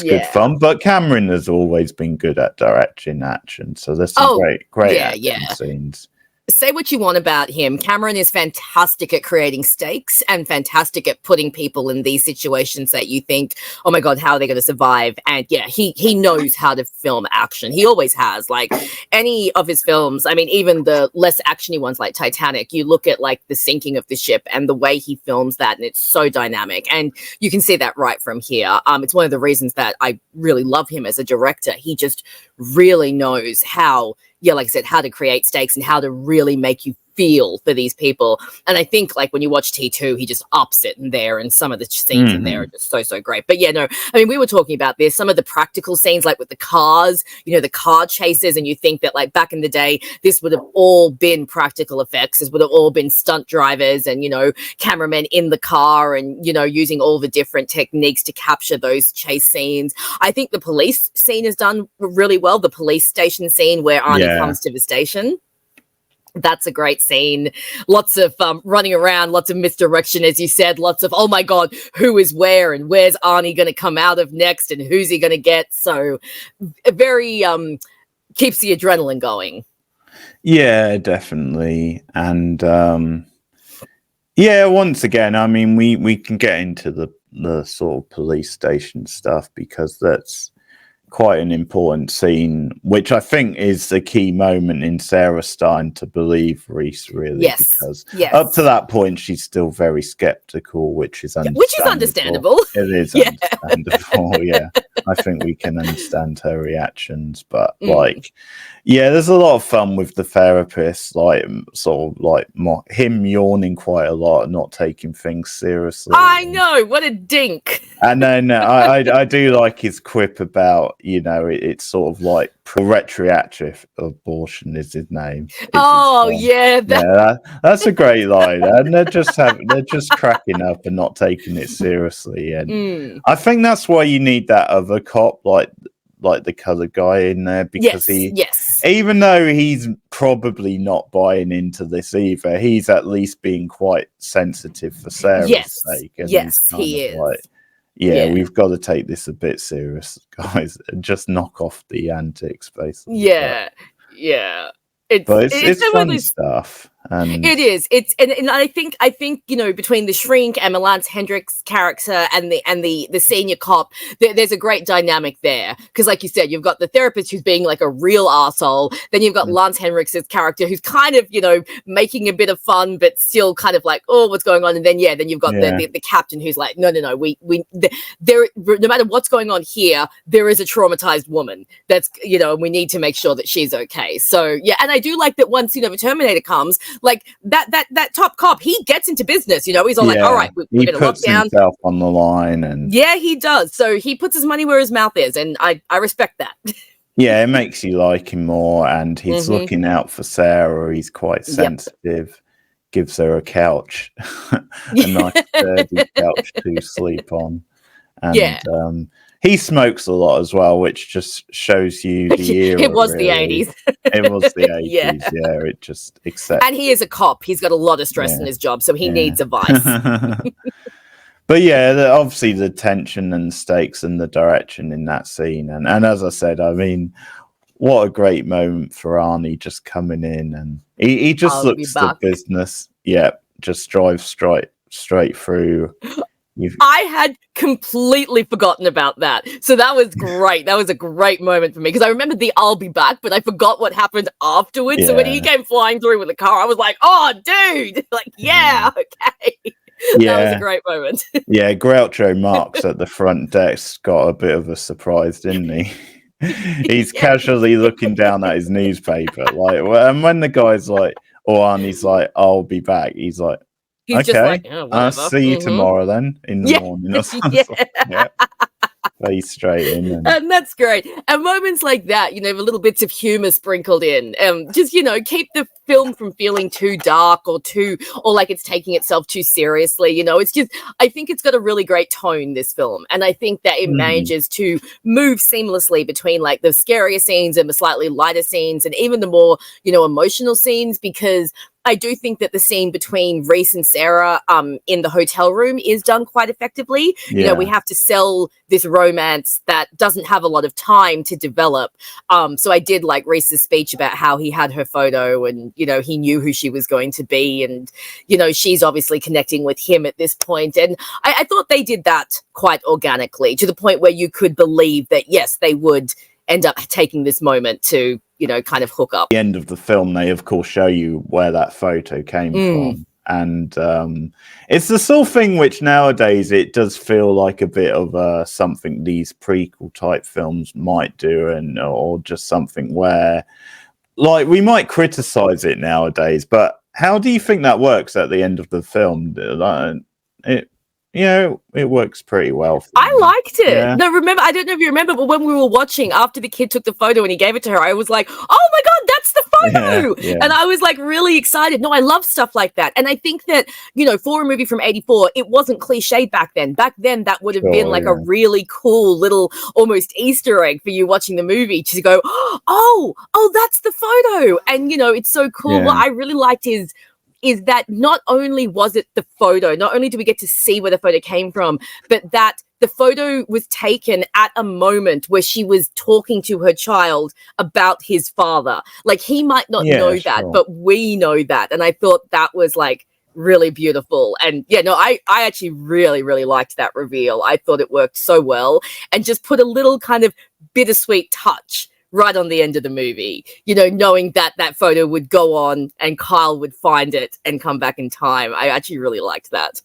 good fun. But Cameron has always been good at directing action. So there's some great action scenes. Say what you want about him. Cameron is fantastic at creating stakes and fantastic at putting people in these situations that you think, oh my God, how are they going to survive? And he knows how to film action. He always has. Like any of his films, I mean, even the less actiony ones like Titanic, you look at like the sinking of the ship and the way he films that, and it's so dynamic. And you can see that right from here. It's one of the reasons that I really love him as a director. He just really knows how, like I said, how to create stakes and how to really make you feel for these people. And I think like when you watch T2, he just ups it in there, and some of the scenes in there are just so great. But I mean, we were talking about this, some of the practical scenes, like with the cars, the car chases, and you think that like back in the day, this would have all been practical effects. This would have all been stunt drivers and, cameramen in the car and, using all the different techniques to capture those chase scenes. I think the police scene is done really well. The police station scene where Arnie comes to the station. That's a great scene. Lots of running around, lots of misdirection, as you said, lots of, oh my God, who is where and where's Arnie going to come out of next and who's he going to get? So very keeps the adrenaline going. Yeah, definitely. And once again, I mean, we can get into the sort of police station stuff because that's quite an important scene, which I think is the key moment in Sarah starting to believe Reese, really. Because up to that point, she's still very skeptical, which is understandable. It is understandable, I think we can understand her reactions, but there's a lot of fun with the therapist, like sort of like him yawning quite a lot and not taking things seriously. I know, what a dink. And then I do like his quip about, it's sort of like retroactive abortion is his name. That's a great line. And they're just cracking up and not taking it seriously. And I think that's why you need that other cop, like the colored guy in there, because even though he's probably not buying into this either, he's at least being quite sensitive for Sarah's sake. And he is. Like, we've got to take this a bit serious, guys, and just knock off the antics, basically. It's fun stuff. And it is. It's and I think between the shrink and Lance Hendricks' character and the senior cop, there's a great dynamic there. Because like you said, you've got the therapist who's being like a real arsehole. Then you've got Lance Hendricks' character who's kind of making a bit of fun, but still kind of like, oh, what's going on? And then you've got the captain who's like, no, there, no matter what's going on here, there is a traumatized woman that's and we need to make sure that she's okay. So yeah, and I do like that once the Terminator comes. Like that top cop, he gets into business. He's all like, all right, we're going to lock down. He puts himself on the line, and yeah, he does. So he puts his money where his mouth is, and I respect that. Yeah, it makes you like him more, and he's looking out for Sarah. He's quite sensitive. Gives her a couch, a nice sturdy couch to sleep on, and he smokes a lot as well, which just shows you the era. It was the 80s. It was the 80s, yeah. It just accepts. And he is a cop. He's got a lot of stress in his job, so he needs a vice. But yeah, obviously the tension and stakes and the direction in that scene. And as I said, I mean, what a great moment for Arnie just coming in, and he just looks the business. Yeah, just drives straight through. I had completely forgotten about that. So that was great. That was a great moment for me because I remembered the I'll be back, but I forgot what happened afterwards. Yeah. So when he came flying through with the car, I was like, oh, dude. Like, yeah, okay. Yeah. That was a great moment. Yeah, Groucho Marx at the front desk got a bit of a surprise, didn't he? He's casually looking down at his newspaper. And when the guy's like, Arnie's like, I'll be back. He's like, he's okay, just like, oh, I'll see you tomorrow then in the morning. Or something. Face straight in. And that's great. And moments like that, the little bits of humor sprinkled in. Just, keep the film from feeling too dark or like it's taking itself too seriously. It's just, I think it's got a really great tone, this film. And I think that it manages to move seamlessly between like the scarier scenes and the slightly lighter scenes and even the more, emotional scenes, because I do think that the scene between Reese and Sarah in the hotel room is done quite effectively. Yeah. We have to sell this romance that doesn't have a lot of time to develop. So I did like Reese's speech about how he had her photo and, he knew who she was going to be. And, she's obviously connecting with him at this point. And I thought they did that quite organically to the point where you could believe that, yes, they would end up taking this moment to kind of hook up. At the end of the film, they of course show you where that photo came from, and it's the sort of thing which nowadays it does feel like a bit of something these prequel type films might do, or just something where, like, we might criticize it nowadays, but how do you think that works at the end of the film? It works pretty well. I liked it. Yeah. No, I don't know if you remember, but when we were watching after the kid took the photo and he gave it to her, I was like, oh my God, that's the photo. Yeah. And I was like really excited. No, I love stuff like that. And I think that, for a movie from 84, it wasn't cliched back then. Back then, that would have been like a really cool little almost Easter egg for you watching the movie to go, oh, that's the photo. And, it's so cool. Yeah. What I really liked is that not only was it the photo, not only do we get to see where the photo came from, but that the photo was taken at a moment where she was talking to her child about his father. Like, he might not know that, but we know that. And I thought that was like really beautiful. And I actually really, really liked that reveal. I thought it worked so well and just put a little kind of bittersweet touch right on the end of the movie, knowing that photo would go on and Kyle would find it and come back in time. I actually really liked that.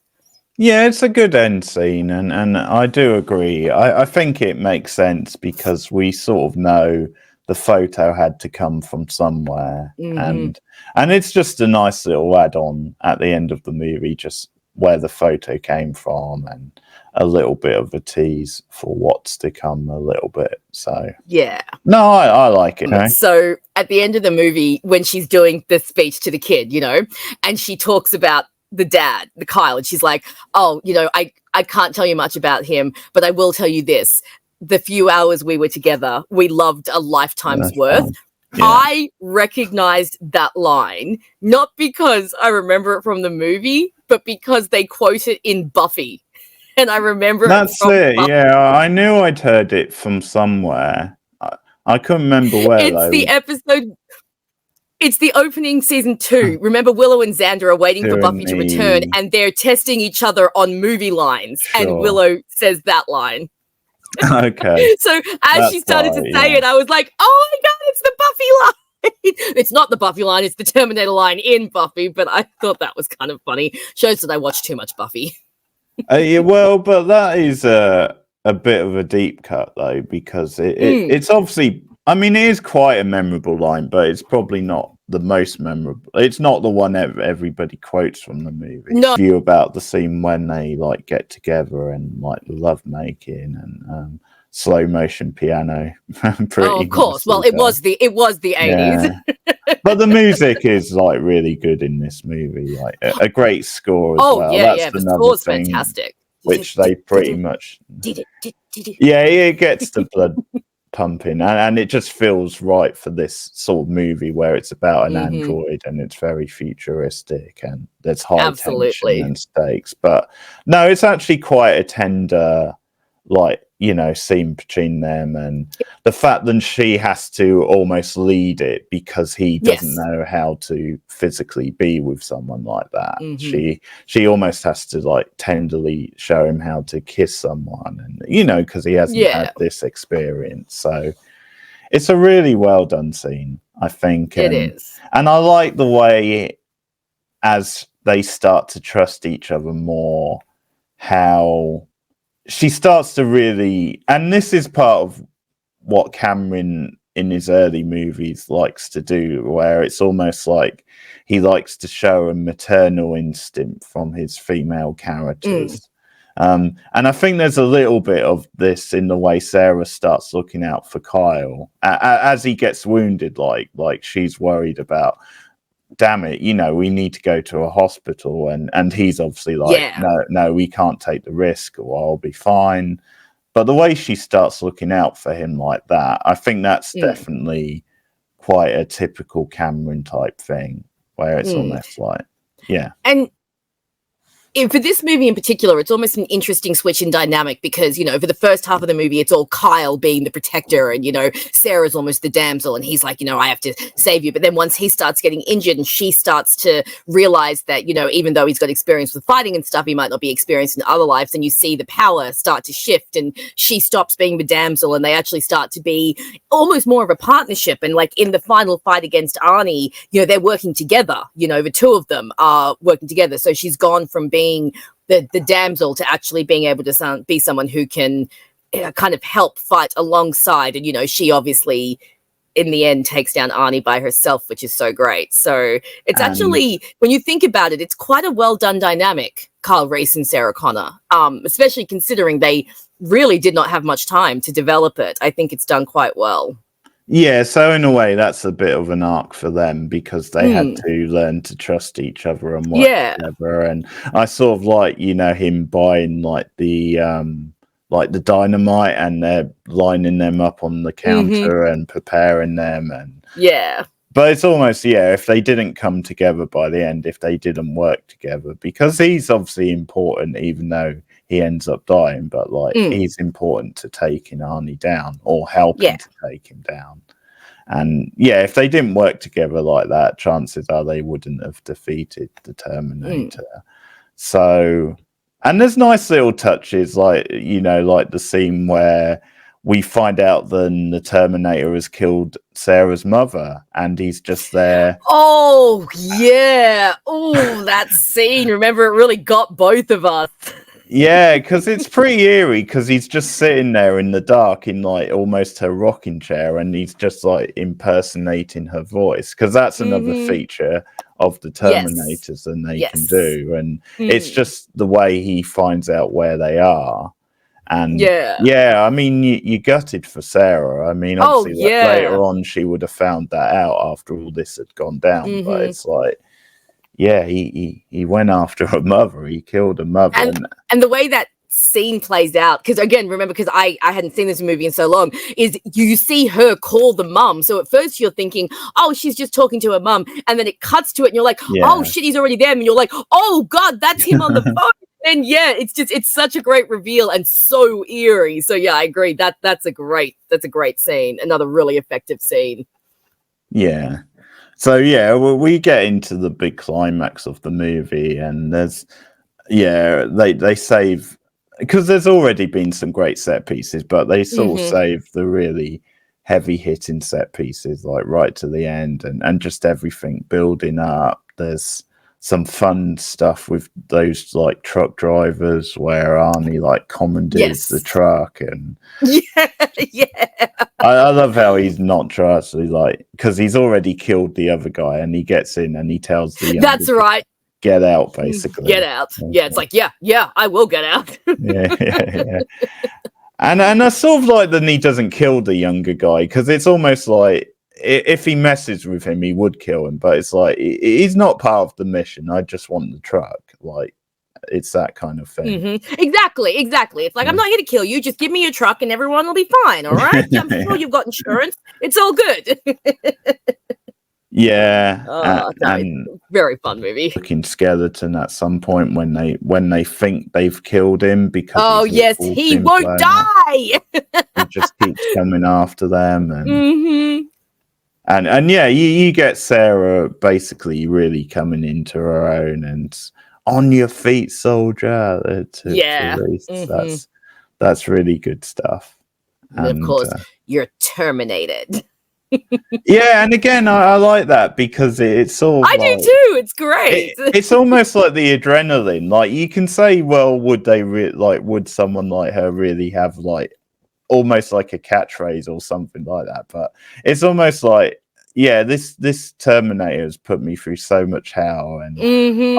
Yeah, it's a good end scene, and I do agree. I think it makes sense because we sort of know the photo had to come from somewhere, and it's just a nice little add-on at the end of the movie, just where the photo came from and a little bit of a tease for what's to come a little bit. So yeah, no, I like it. Okay? So at the end of the movie, when she's doing the speech to the kid, and she talks about the dad, the Kyle, and she's like, oh, I can't tell you much about him, but I will tell you this. The few hours we were together, we loved a lifetime's worth. Yeah. I recognized that line, not because I remember it from the movie, but because they quote it in Buffy. And I remember that's it. Buffy. Yeah, I knew I'd heard it from somewhere. I couldn't remember where. It's the episode. It's the opening season 2. Remember, Willow and Xander are waiting for Buffy to return, and they're testing each other on movie lines. Sure. And Willow says that line. Okay. So as she started to say it, I was like, oh my God, it's the Buffy line. It's not the Buffy line, it's the Terminator line in Buffy, but I thought that was kind of funny. Shows that I watch too much Buffy. Well, but that is a bit of a deep cut, though, because it's obviously, I mean, it is quite a memorable line, but it's probably not the most memorable. It's not the one everybody quotes from the movie. No. View about the scene when they like get together and like love making and slow motion piano. Of course. Well, it was the 80s. Yeah. But the music is like really good in this movie. Like a great score as well. That's the score's fantastic. Which they pretty much. Yeah, it gets the blood pumping, and it just feels right for this sort of movie where it's about an android and it's very futuristic and there's high tension and stakes. But no, it's actually quite a tender, like, you know, scene between them, and the fact that she has to almost lead it because he doesn't know how to physically be with someone like that. She almost has to like tenderly show him how to kiss someone, and you know, because he hasn't had this experience. So it's a really well done scene, I think. It is, and I like the way as they start to trust each other more, how she starts to really, and this is part of what Cameron in his early movies likes to do, where it's almost like he likes to show a maternal instinct from his female characters. And I think there's a little bit of this in the way Sarah starts looking out for Kyle as he gets wounded, like she's worried about, damn it, you know, we need to go to a hospital, and he's obviously like, no, we can't take the risk, or I'll be fine. But the way she starts looking out for him like that, I think that's definitely quite a typical Cameron type thing, where it's almost like, and for this movie in particular, it's almost an interesting switch in dynamic because, you know, for the first half of the movie, it's all Kyle being the protector and, you know, Sarah's almost the damsel and he's like, you know, I have to save you. But then once he starts getting injured and she starts to realize that, you know, even though he's got experience with fighting and stuff, he might not be experienced in other lives. And you see the power start to shift and she stops being the damsel and they actually start to be almost more of a partnership. And like in the final fight against Arnie, you know, they're working together, you know, the two of them are working together. So she's gone from being the damsel to actually being able to be someone who can kind of help fight alongside. And, you know, she obviously in the end takes down Arnie by herself, which is so great. So it's actually, when you think about it, it's quite a well done dynamic, Kyle Reese and Sarah Connor, especially considering they really did not have much time to develop it. I think it's done quite well. Yeah, so in a way, that's a bit of an arc for them because they had to learn to trust each other and work together. And I sort of like, you know, him buying like the dynamite and they're lining them up on the counter and preparing them. And but it's almost, if they didn't come together by the end, if they didn't work together, because he's obviously important, even though he ends up dying, but like he's important to taking Arnie down or helping to take him down. And if they didn't work together like that, chances are they wouldn't have defeated the Terminator. So, and there's nice little touches, like, you know, like the scene where we find out that the Terminator has killed Sarah's mother and he's just there. Oh, yeah. Oh, that scene. Remember, it really got both of us. Yeah, because it's pretty eerie because he's just sitting there in the dark in like almost her rocking chair and he's just like impersonating her voice, because that's another feature of the Terminators and they can do. And it's just the way he finds out where they are. And I mean, you gutted for Sarah. I mean, obviously later on she would have found that out after all this had gone down. But it's like, he went after her mother. He killed her mother. And the way that scene plays out, because again, remember, because I hadn't seen this movie in so long, is you see her call the mum. So at first you're thinking, oh, she's just talking to her mum. And then it cuts to it and you're like, oh, shit, he's already there. And you're like, oh, God, that's him on the phone. And it's such a great reveal and so eerie. So I agree. That's a great scene. Another really effective scene. Yeah. So yeah, we get into the big climax of the movie, and they save, because there's already been some great set pieces, but they sort of save the really heavy hitting set pieces like right to the end, and just everything building up. There's some fun stuff with those like truck drivers where Arnie like commandeers the truck, and I love how he's not trustworthy, like, because he's already killed the other guy, and he gets in and he tells the that's right, get out, basically. Get out. Yeah, it's like, yeah, I will get out. yeah. And I sort of like that he doesn't kill the younger guy, because it's almost like if he messes with him, he would kill him. But it's like he's not part of the mission. I just want the truck. Like, it's that kind of thing. Exactly. It's like, I'm not here to kill you. Just give me your truck, and everyone will be fine. All right. I'm sure you've got insurance. It's all good. Yeah, and very fun movie. Looking skeleton at some point when they think they've killed him, because he won't die. He just keeps coming after them, and yeah, you get Sarah basically really coming into her own, and on your feet, soldier. That's really good stuff. And of course, you're terminated. Yeah, and again, I like that, because it's sort of I do too. It's great. It's almost like the adrenaline. Like, you can say, well, would someone like her really have like almost like a catchphrase or something like that? But it's almost like, yeah, this Terminator has put me through so much hell, and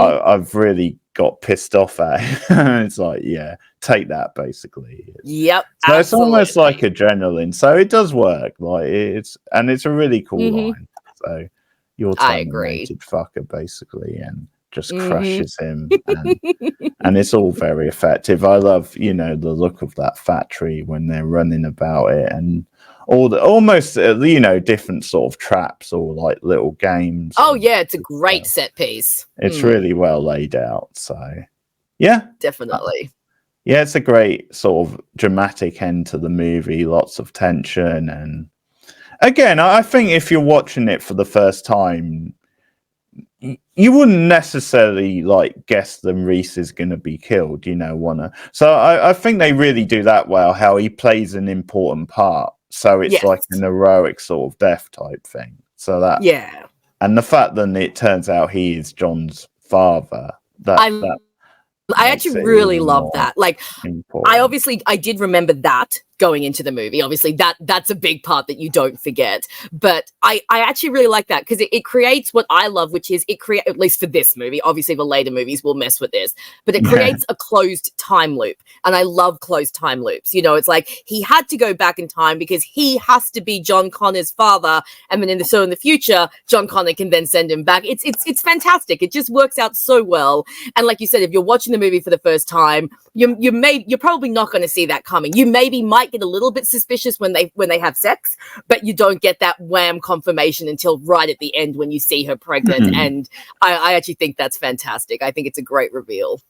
I've really got pissed off at it. It's like, yeah, take that, basically. Yep. So absolutely. It's almost like adrenaline. So it does work. Like, it's a really cool line. So you're terminated, fucker, basically, and just crushes him, and it's all very effective. I love, the look of that factory when they're running about it, and all the almost different sort of traps or like little games. Oh yeah, it's a great set piece. It's really well laid out. So yeah, definitely. Yeah, it's a great sort of dramatic end to the movie. Lots of tension, and again, I think if you're watching it for the first time, you wouldn't necessarily like guess that Reese is going to be killed. So I think they really do that well. How he plays an important part. So it's like an heroic sort of death type thing. So that, and the fact that it turns out he is John's father, I actually really love that. Like, important. I did remember that going into the movie. Obviously, that's a big part that you don't forget. But I actually really like that, because it creates what I love, which is at least for this movie. Obviously, the later movies will mess with this, but it creates a closed time loop. And I love closed time loops. It's like he had to go back in time because he has to be John Connor's father, and then in the future, John Connor can then send him back. It's fantastic. It just works out so well. And like you said, if you're watching the movie for the first time, you're probably not going to see that coming. You might get a little bit suspicious when they have sex, but you don't get that wham confirmation until right at the end when you see her pregnant. And I actually think that's fantastic. I think it's a great reveal.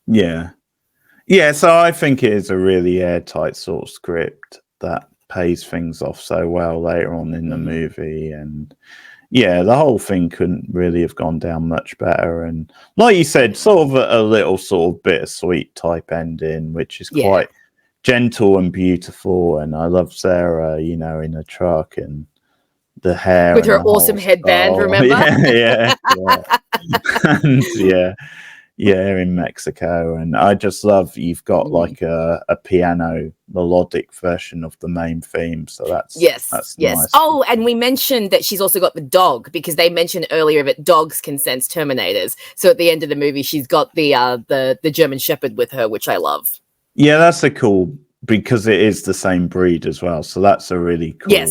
Yeah, so I think it is a really airtight sort of script that pays things off so well later on in the movie, and yeah, the whole thing couldn't really have gone down much better. And like you said, sort of a little sort of bittersweet type ending, which is quite gentle and beautiful. And I love Sarah, in a truck, and the hair with her awesome headband. Remember? And in Mexico. And I just love you've got like a piano melodic version of the main theme. So that's nice. Oh, and we mentioned that she's also got the dog, because they mentioned earlier that dogs can sense Terminators. So at the end of the movie, she's got the German Shepherd with her, which I love. Yeah, that's a cool, because it is the same breed as well. So that's a really cool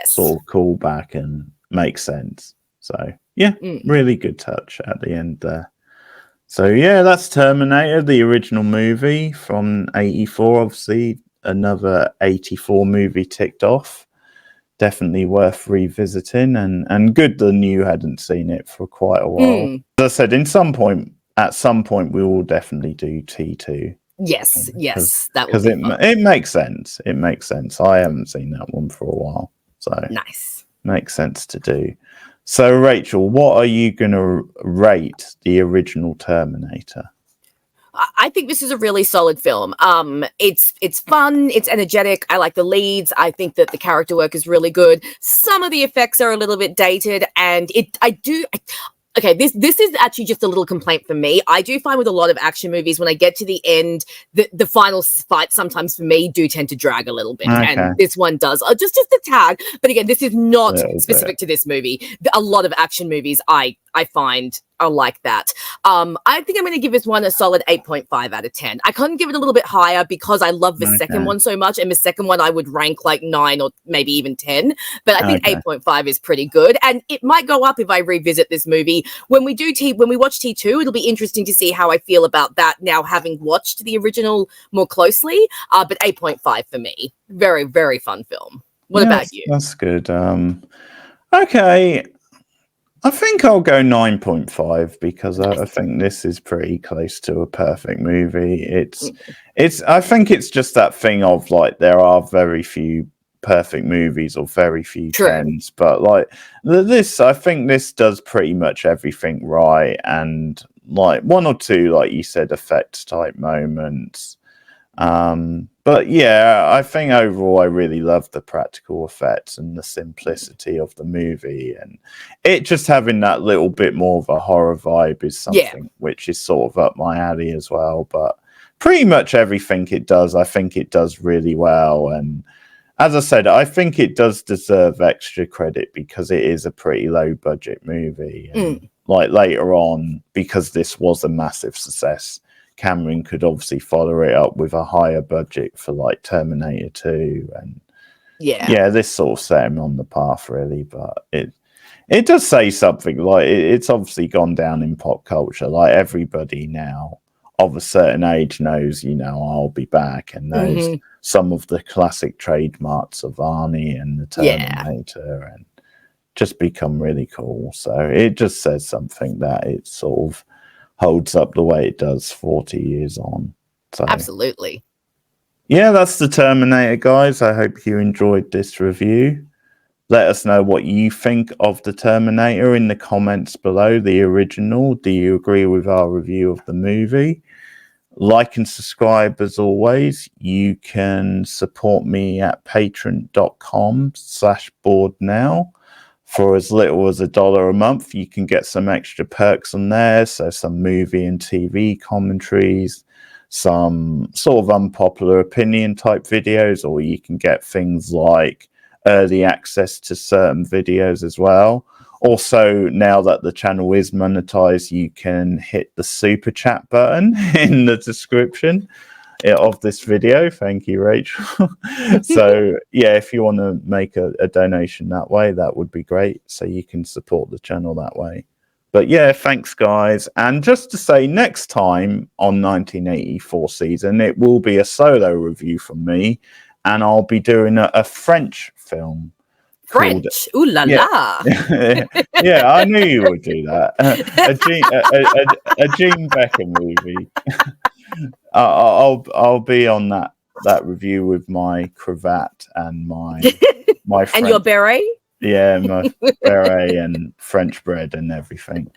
sort of callback, and makes sense. So yeah, really good touch at the end there. So yeah, that's Terminator, the original movie from 1984. Obviously, another 1984 movie ticked off. Definitely worth revisiting, and good that you hadn't seen it for quite a while. As I said, at some point, we will definitely do T2. Yes, that because it makes sense. It makes sense. I haven't seen that one for a while, so nice. Makes sense to do. So, Rachel, what are you going to rate the original Terminator? I think this is a really solid film. It's fun, it's energetic. I like the leads. I think that the character work is really good. Some of the effects are a little bit dated, and okay, this is actually just a little complaint for me. I do find with a lot of action movies, when I get to the end, the final fight sometimes for me do tend to drag a little bit, and this one does just a tad. But again, this is not specific to this movie. A lot of action movies I find are like that. I think I'm going to give this one a solid 8.5 out of 10. I couldn't give it a little bit higher because I love the second one so much, and the second one I would rank like 9 or maybe even 10. But I think 8.5 is pretty good, and it might go up if I revisit this movie when we watch T2. It'll be interesting to see how I feel about that now, having watched the original more closely. But 8.5 for me, very, very fun film. What about you? That's good. Okay. I think I'll go 9.5 because I think this is pretty close to a perfect movie. I think it's just that thing of like there are very few perfect movies or very few tens, but like this, I think this does pretty much everything right, and like one or two, like you said, effects type moments. But yeah, I think overall I really love the practical effects and the simplicity of the movie, and it just having that little bit more of a horror vibe is something which is sort of up my alley as well. But pretty much everything it does, I think it does really well. And as I said, I think it does deserve extra credit because it is a pretty low budget movie. And like later on, because this was a massive success, Cameron could obviously follow it up with a higher budget for like Terminator 2, and this sort of set him on the path really. But it does say something, like it's obviously gone down in pop culture. Like everybody now of a certain age knows, I'll be back, and knows some of the classic trademarks of Arnie and the Terminator, and just become really cool. So it just says something that it sort of holds up the way it does 40 years on. So absolutely. Yeah, that's the Terminator, guys. I hope you enjoyed this review. Let us know what you think of the Terminator in the comments below, the original. Do you agree with our review of the movie? Like and subscribe as always. You can support me at patreon.com/borednow. For as little as $1 a month, you can get some extra perks on there. So some movie and TV commentaries, some sort of unpopular opinion type videos, or you can get things like early access to certain videos as well. Also, now that the channel is monetized, you can hit the super chat button in the description of this video. Thank you, Rachel. So yeah, if you want to make a donation that way, that would be great, so you can support the channel that way. But yeah, thanks guys. And just to say, next time on 1984 season, it will be a solo review from me, and I'll be doing a French film. French, ooh la la. Yeah, I knew you would do that. A Gene Becker movie. I'll be on that review with my cravat and my French, and your beret. Yeah, my beret and French bread and everything.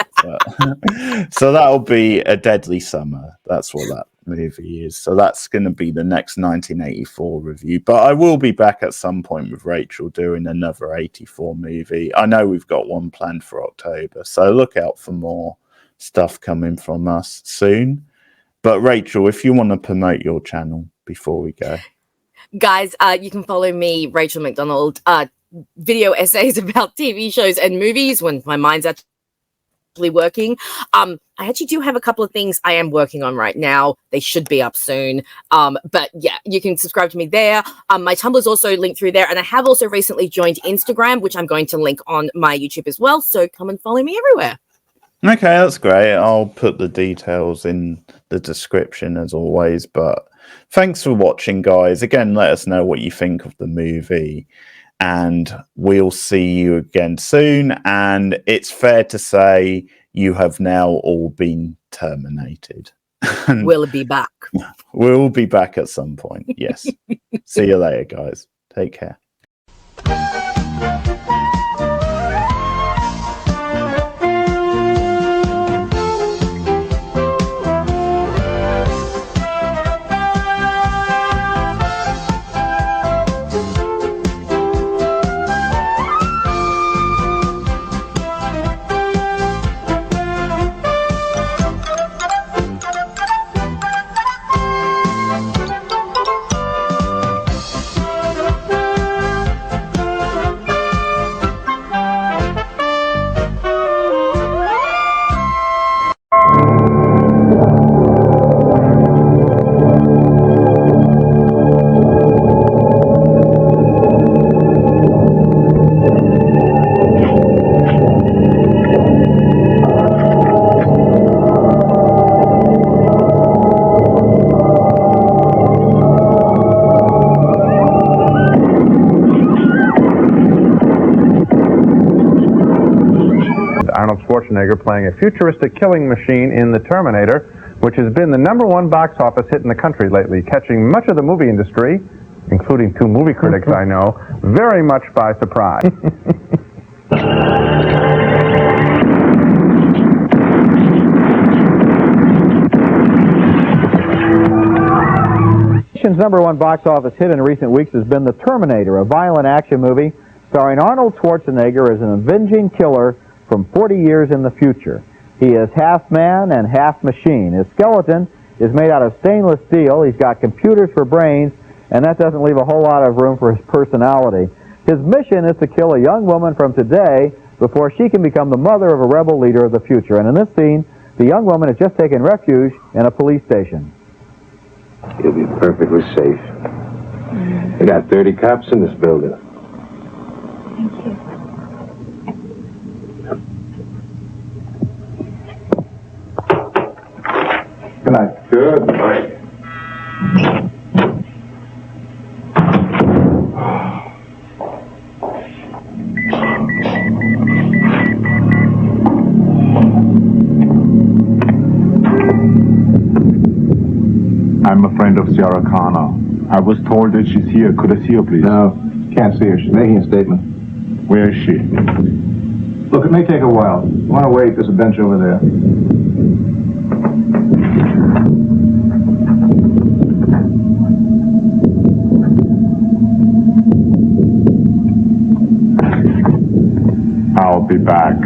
So that'll be A Deadly Summer. That's what that movie is. So that's going to be the next 1984 review. But I will be back at some point with Rachel doing another 84 movie. I know we've got one planned for October, so look out for more stuff coming from us soon. But Rachel, if you want to promote your channel before we go. Guys, you can follow me, Rachel McDonald, video essays about TV shows and movies when my mind's actually working. I actually do have a couple of things I am working on right now. They should be up soon. But yeah, you can subscribe to me there. My Tumblr's also linked through there. And I have also recently joined Instagram, which I'm going to link on my YouTube as well. So come and follow me everywhere. Okay, that's great. I'll put the details in the description as always. But thanks for watching, guys. Again, let us know what you think of the movie, and we'll see you again soon. And it's fair to say you have now all been terminated. We'll be back. We'll be back at some point. Yes. See you later, guys. Take care. and Arnold Schwarzenegger playing a futuristic killing machine in The Terminator, which has been the #1 box office hit in the country lately, catching much of the movie industry, including 2 movie critics I know, very much by surprise. The nation's #1 box office hit in recent weeks has been The Terminator, a violent action movie starring Arnold Schwarzenegger as an avenging killer from 40 years in the future. He is half man and half machine. His skeleton is made out of stainless steel. He's got computers for brains, and that doesn't leave a whole lot of room for his personality. His mission is to kill a young woman from today before she can become the mother of a rebel leader of the future. And in this scene, the young woman has just taken refuge in a police station. You'll be perfectly safe. We got 30 cops in this building. Thank you. Good night. Good night. I'm a friend of Sarah Connor. I was told that she's here. Could I see her, please? No, can't see her. She's making a statement. Where is she? Look, it may take a while. You want to wait? There's a bench over there. I'll be back.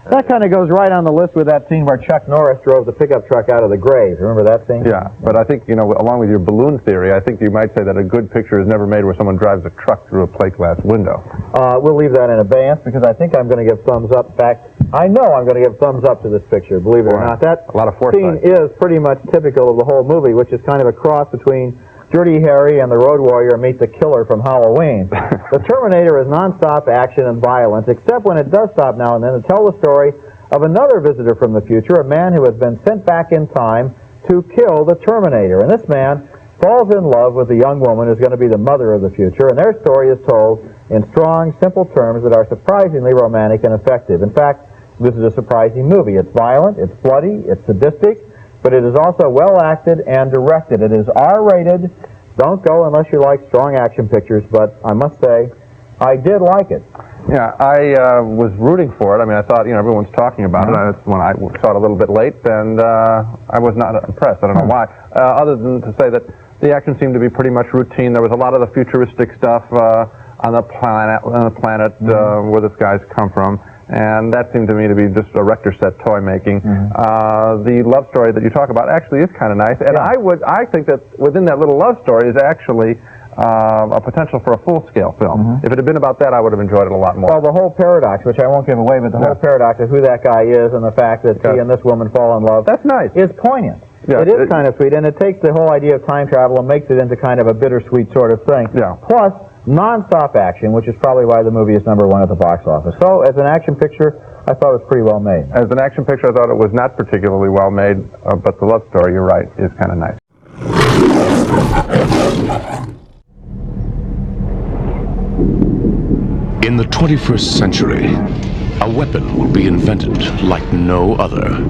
That kind of goes right on the list with that scene where Chuck Norris drove the pickup truck out of the grave. Remember that scene? Yeah, but I think, you know, along with your balloon theory, I think you might say that a good picture is never made where someone drives a truck through a plate glass window. We'll leave that in abeyance because I think I'm going to give thumbs up. In fact, I know I'm going to give thumbs up to this picture, believe it or not. That a lot of scene foresight. is pretty much typical of the whole movie, which is kind of a cross between Dirty Harry and the Road Warrior meet the killer from Halloween. The Terminator is nonstop action and violence, except when it does stop now and then to tell the story of another visitor from the future, a man who has been sent back in time to kill the Terminator. And this man falls in love with the young woman who's going to be the mother of the future, and their story is told in strong, simple terms that are surprisingly romantic and effective. In fact, this is a surprising movie. It's violent, it's bloody, it's sadistic, but it is also well acted and directed. It is R-rated. Don't go unless you like strong action pictures, but I must say, I did like it. Yeah, I was rooting for it. I mean, I thought, you know, everyone's talking about it. When I saw it a little bit late, and I was not impressed. I don't know why. Other than to say that the action seemed to be pretty much routine. There was a lot of the futuristic stuff on the planet where this guy's come from, and that seemed to me to be just a Rector set toy making. The love story that you talk about actually is kind of nice, and I think that within that little love story is actually a potential for a full-scale film. If it had been about that, I would have enjoyed it a lot more. Well, the whole paradox, which I won't give away, but the whole paradox of who that guy is and the fact that he and this woman fall in love, that's nice. Is poignant. Yeah, it is kind of sweet, and it takes the whole idea of time travel and makes it into kind of a bittersweet sort of thing. Yeah. Plus, non-stop action, which is probably why the movie is #1 at the box office. So, as an action picture, I thought it was pretty well made. As an action picture, I thought it was not particularly well made, but the love story, you're right, is kind of nice. In the 21st century, a weapon will be invented like no other.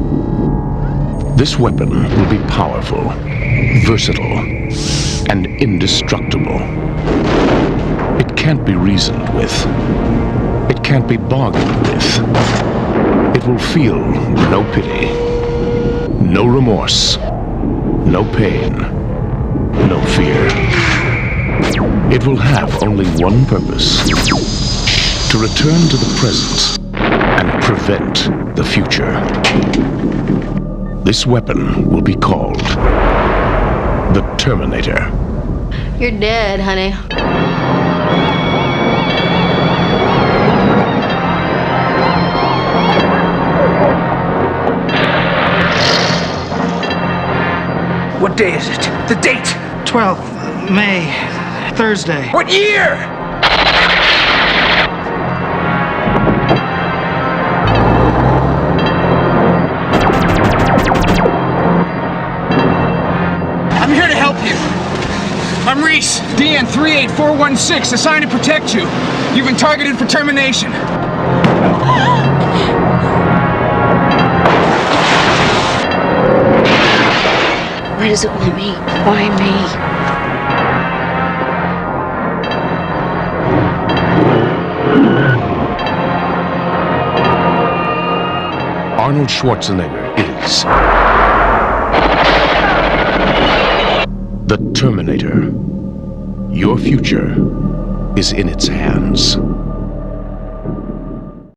This weapon will be powerful, versatile, and indestructible. It can't be reasoned with. It can't be bargained with. It will feel no pity, no remorse, no pain, no fear. It will have only one purpose: to return to the present and prevent the future. This weapon will be called the Terminator. You're dead, honey. What day is it? The date! 12th May, Thursday. What year? I'm here to help you. I'm Reese, DN 38416, assigned to protect you. You've been targeted for termination. Why does it want me? Why me? Arnold Schwarzenegger is the Terminator. Your future is in its hands.